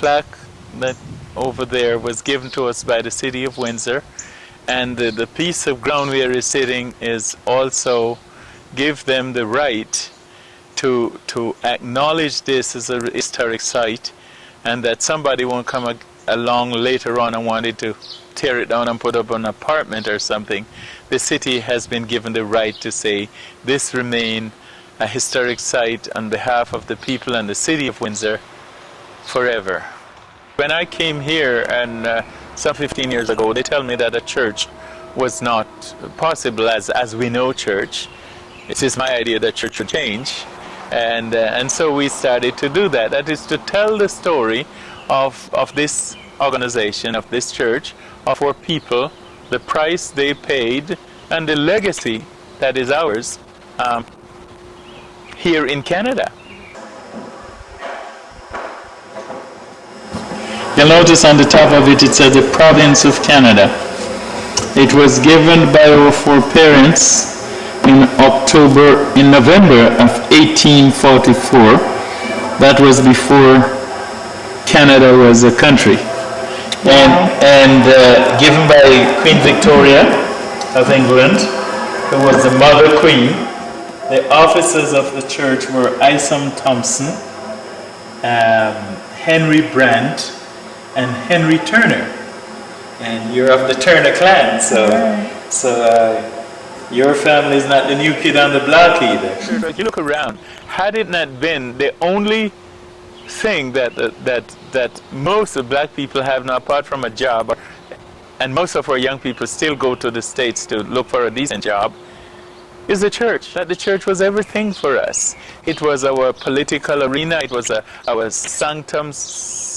plaque that over there was given to us by the city of Windsor, and the piece of ground where it's sitting is also give them the right to acknowledge this as a historic site, and that somebody won't come along later on and wanted to tear it down and put up an apartment or something. The city has been given the right to say this remain a historic site on behalf of the people and the city of Windsor forever. When I came here and some 15 years ago, they tell me that a church was not possible as we know church. It is my idea that church should change, and so we started to do that. That is to tell the story of this organization, of this church, of our people, the price they paid, and the legacy that is ours here in Canada. You'll notice on the top of it, it says the province of Canada. It was given by our foreparents in November of 1844. That was before Canada was a country. And given by Queen Victoria of England, who was the mother queen. The officers of the church were Isom Thompson, Henry Brandt, and Henry Turner. And you're of the Turner clan, so your family is not the new kid on the block either. If you look around, had it not been the only thing that most of black people have now, apart from a job, and most of our young people still go to the States to look for a decent job, is the church. That the church was everything for us. It was our political arena. It was our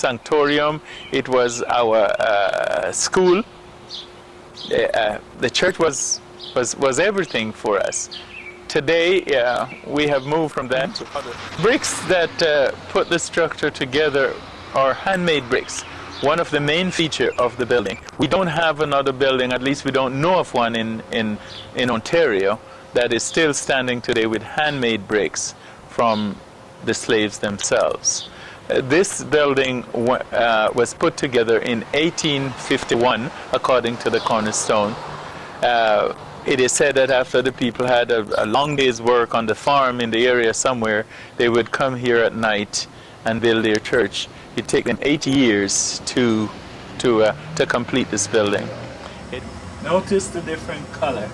sanctorium. It was our school. The church was everything for us. Today, we have moved from that to other bricks that put the structure together are handmade bricks. One of the main features of the building. We don't have another building, at least we don't know of one in Ontario, that is still standing today with handmade bricks from the slaves themselves. This building was put together in 1851, according to the cornerstone. It is said that after the people had a long day's work on the farm in the area somewhere, they would come here at night and build their church. It took them 80 years to complete this building. Notice the different color,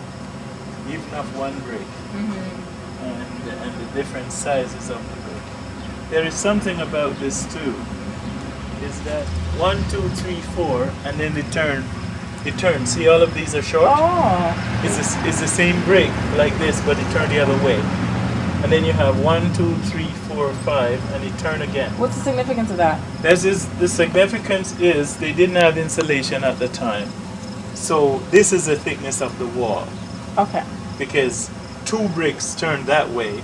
even of one brick, and the different sizes of the brick. There is something about this too, is that 1, 2, 3, 4, and then it turns. See, all of these are short? Oh. It's the same brick like this, but it turned the other way. And then you have 1, 2, 3, 4, 5, and it turn again. What's the significance of that? The significance is they didn't have insulation at the time. So this is the thickness of the wall. Okay. Because 2 bricks turn that way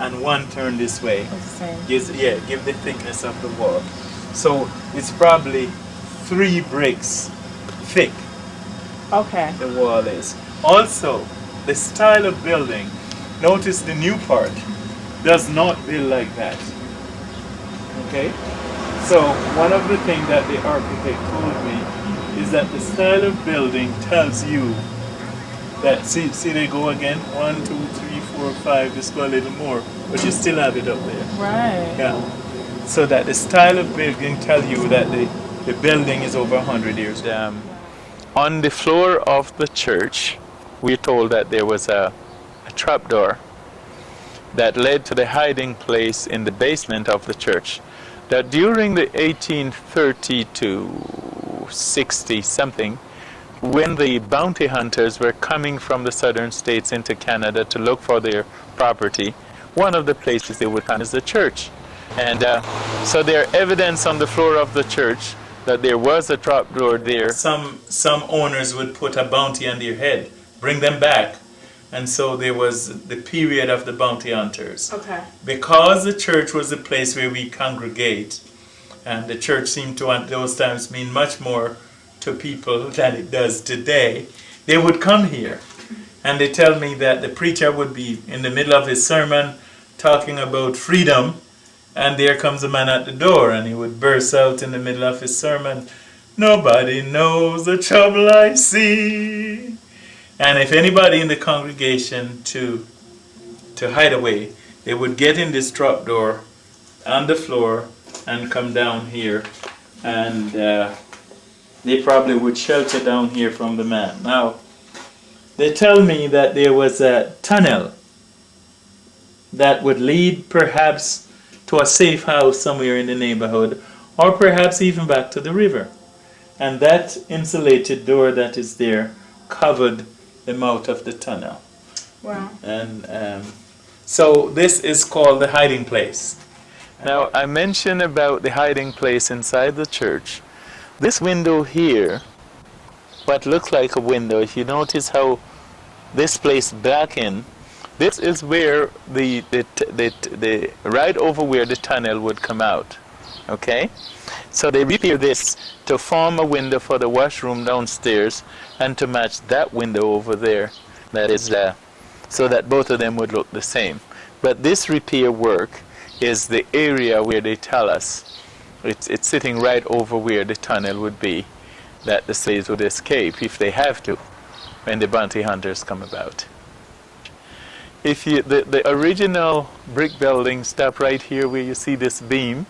and 1 turn this way. It's the same. Give the thickness of the wall. So it's probably 3 bricks thick. Okay. The wall is. Also, the style of building, notice the new part does not build like that. Okay? So one of the things that the architect told me is that the style of building tells you that, see they go again, 1, 2, 3, 4, 5, just go a little more, but you still have it up there. Right. Yeah. So that the style of building tells you that the building is over 100 years. On the floor of the church, we're told that there was a trapdoor that led to the hiding place in the basement of the church. That during the 1830 to 60 something, when the bounty hunters were coming from the southern states into Canada to look for their property, one of the places they would find is the church. And so there are evidence on the floor of the church that there was a trapdoor there. Some owners would put a bounty on their head, bring them back. And so there was the period of the bounty hunters. Okay. Because the church was the place where we congregate, and the church seemed to at those times mean much more to people than it does today, they would come here. And they tell me that the preacher would be in the middle of his sermon talking about freedom, And there comes a man at the door, and he would burst out in the middle of his sermon, "Nobody knows the trouble I see." And if anybody in the congregation to hide away, they would get in this trap door on the floor and come down here, and they probably would shelter down here from the man. Now, they tell me that there was a tunnel that would lead perhaps to a safe house somewhere in the neighborhood, or perhaps even back to the river. And that insulated door that is there covered the mouth of the tunnel. Wow. And so this is called the hiding place. Now, I mentioned about the hiding place inside the church. This window here, what looks like a window, if you notice how this place back in, this is where the right over where the tunnel would come out. Okay? So they repair this to form a window for the washroom downstairs and to match that window over there. That is so that both of them would look the same. But this repair work is the area where they tell us it's sitting right over where the tunnel would be, that the slaves would escape if they have to when the bounty hunters come about. If you the original brick building stopped right here where you see this beam,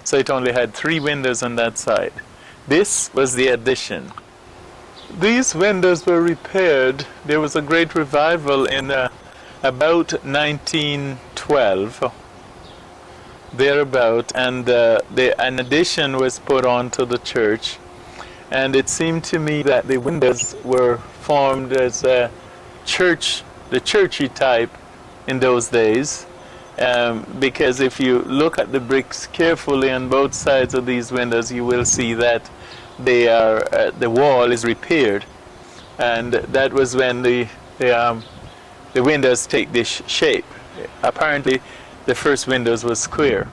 so it only had 3 windows on that side. This was the addition. These windows were repaired. There was a great revival in about 1912, thereabout, and an addition was put onto the church. And it seemed to me that the windows were formed as a church, the churchy type in those days. Because if you look at the bricks carefully on both sides of these windows, you will see that they are the wall is repaired, and that was when the windows take this shape. Apparently, the first windows was square.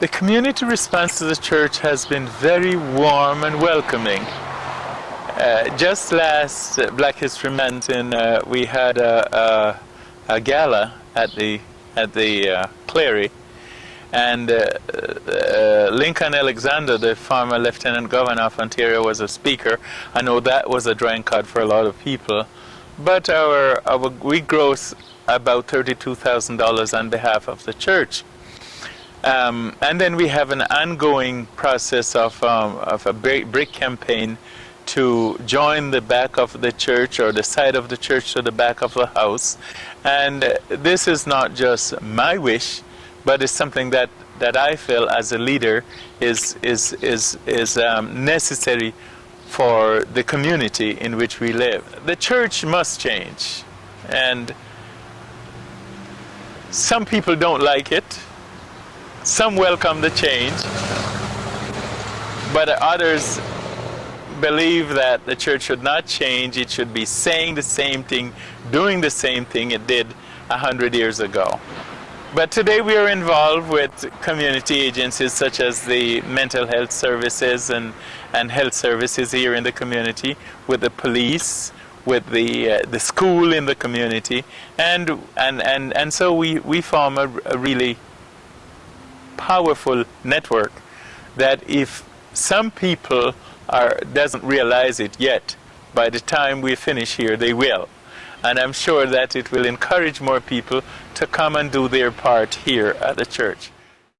The community response to the church has been very warm and welcoming. Just last Black History Month, we had a gala at the Cleary, and Lincoln Alexander, the former Lieutenant Governor of Ontario, was a speaker. I know that was a drawing card for a lot of people, but we gross about $32,000 on behalf of the church. And then we have an ongoing process of a brick campaign to join the back of the church, or the side of the church to the back of the house. And this is not just my wish, but it's something that I feel as a leader is necessary for the community in which we live. The church must change, and some people don't like it. Some welcome the change, but others believe that the church should not change. It should be saying the same thing, doing the same thing it did 100 years ago. But today we are involved with community agencies such as the mental health services and health services here in the community, with the police, with the school in the community, and so we form a really powerful network that if some people doesn't realize it yet, by the time we finish here they will. And I'm sure that it will encourage more people to come and do their part here at the church.